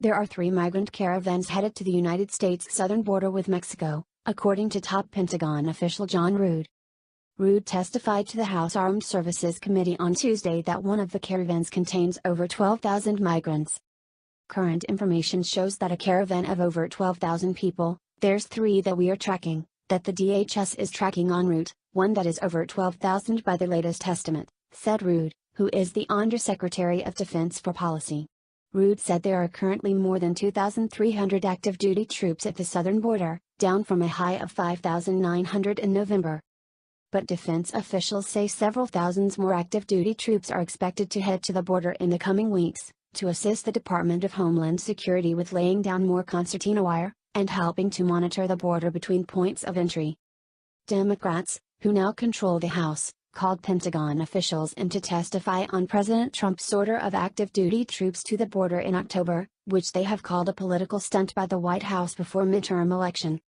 There are 3 migrant caravans headed to the United States southern border with Mexico, according to top Pentagon official John Rood. Rood testified to the House Armed Services Committee on Tuesday that one of the caravans contains over 12,000 migrants. Current information shows that a caravan of over 12,000 people, there's 3 that we are tracking, that the DHS is tracking en route, one that is over 12,000 by the latest estimate, said Rood, who is the Undersecretary of Defense for Policy. Rood said there are currently more than 2,300 active duty troops at the southern border, down from a high of 5,900 in November. But defense officials say several thousands more active duty troops are expected to head to the border in the coming weeks, to assist the Department of Homeland Security with laying down more concertina wire, and helping to monitor the border between points of entry. Democrats, who now control the House, called Pentagon officials in to testify on President Trump's order of active duty troops to the border in October, which they have called a political stunt by the White House before midterm election.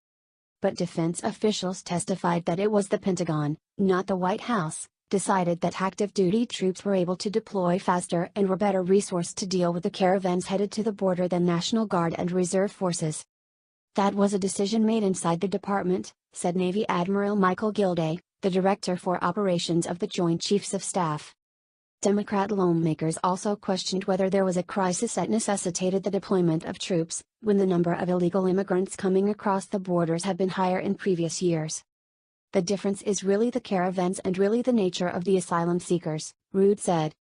But defense officials testified that it was the Pentagon, not the White House, decided that active duty troops were able to deploy faster and were better resourced to deal with the caravans headed to the border than National Guard and Reserve forces. That was a decision made inside the department, said Navy Admiral Michael Gilday, the director for operations of the Joint Chiefs of Staff. Democrat lawmakers also questioned whether there was a crisis that necessitated the deployment of troops, when the number of illegal immigrants coming across the borders have been higher in previous years. The difference is really the caravans and really the nature of the asylum seekers, Rood said.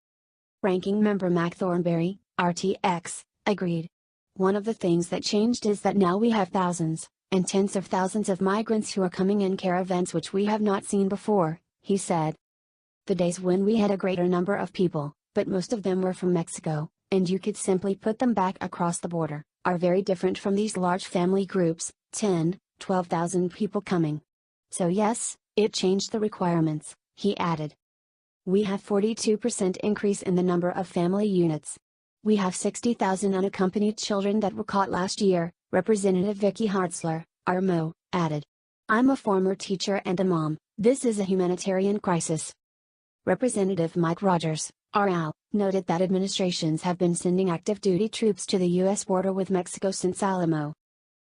Ranking Member Mac Thornberry, RTX, agreed. One of the things that changed is that now we have thousands, and tens of thousands of migrants who are coming in caravans which we have not seen before, he said. The days when we had a greater number of people, but most of them were from Mexico, and you could simply put them back across the border, are very different from these large family groups, 10, 12,000 people coming. So yes, it changed the requirements, he added. We have 42% increase in the number of family units. We have 60,000 unaccompanied children that were caught last year, Representative Vicky Hartzler, RMO, added. I'm a former teacher and a mom, this is a humanitarian crisis. Representative Mike Rogers, RL, noted that administrations have been sending active duty troops to the U.S. border with Mexico since Alamo.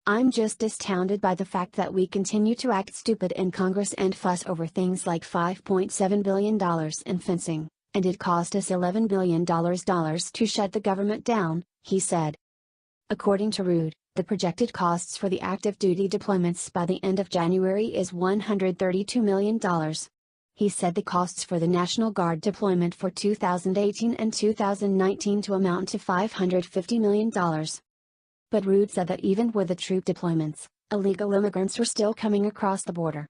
I'm just astounded by the fact that we continue to act stupid in Congress and fuss over things like $5.7 billion in fencing, and it cost us $11 billion to shut the government down, he said. According to Rood, the projected costs for the active duty deployments by the end of January is $132 million. He said the costs for the National Guard deployment for 2018 and 2019 to amount to $550 million. But Rood said that even with the troop deployments, illegal immigrants were still coming across the border.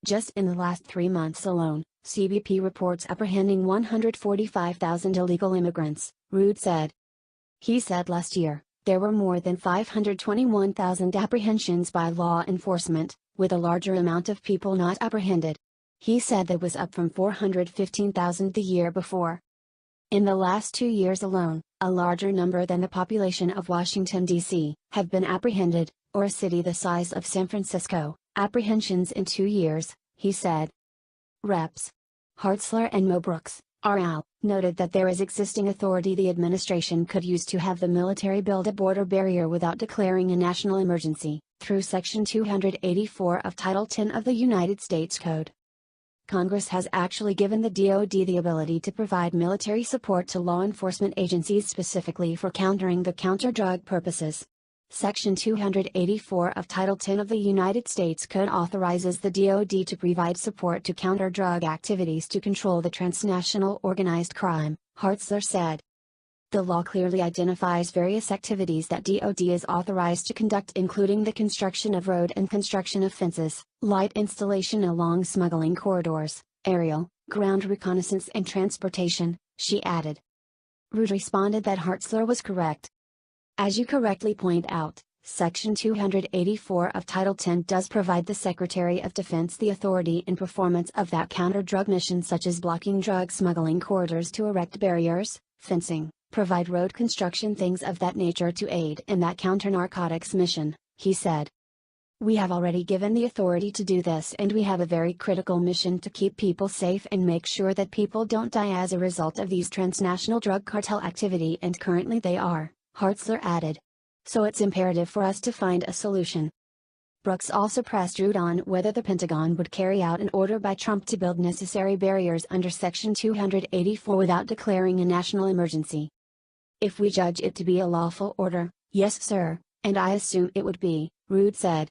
Just in the last 3 months alone, CBP reports apprehending 145,000 illegal immigrants, Rood said. He said last year, there were more than 521,000 apprehensions by law enforcement, with a larger amount of people not apprehended. He said that was up from 415,000 the year before. In the last 2 years alone, a larger number than the population of Washington, D.C., have been apprehended, or a city the size of San Francisco, apprehensions in 2 years, he said. Reps. Hartzler and Mo Brooks, RL, noted that there is existing authority the administration could use to have the military build a border barrier without declaring a national emergency, through Section 284 of Title 10 of the United States Code. Congress has actually given the DOD the ability to provide military support to law enforcement agencies specifically for countering the counter-drug purposes. Section 284 of Title 10 of the United States Code authorizes the DOD to provide support to counter drug activities to control the transnational organized crime, Hartzler said. The law clearly identifies various activities that DOD is authorized to conduct, including the construction of road and construction of fences, light installation along smuggling corridors, aerial, ground reconnaissance and transportation, she added. Rood responded that Hartzler was correct. As you correctly point out, Section 284 of Title 10 does provide the Secretary of Defense the authority in performance of that counter-drug mission, such as blocking drug smuggling corridors, to erect barriers, fencing, provide road construction, things of that nature to aid in that counter-narcotics mission, he said. We have already given the authority to do this, and we have a very critical mission to keep people safe and make sure that people don't die as a result of these transnational drug cartel activity, and currently they are, Hartzler added. So it's imperative for us to find a solution. Brooks also pressed Root on whether the Pentagon would carry out an order by Trump to build necessary barriers under Section 284 without declaring a national emergency. "If we judge it to be a lawful order, yes sir, and I assume it would be," Root said.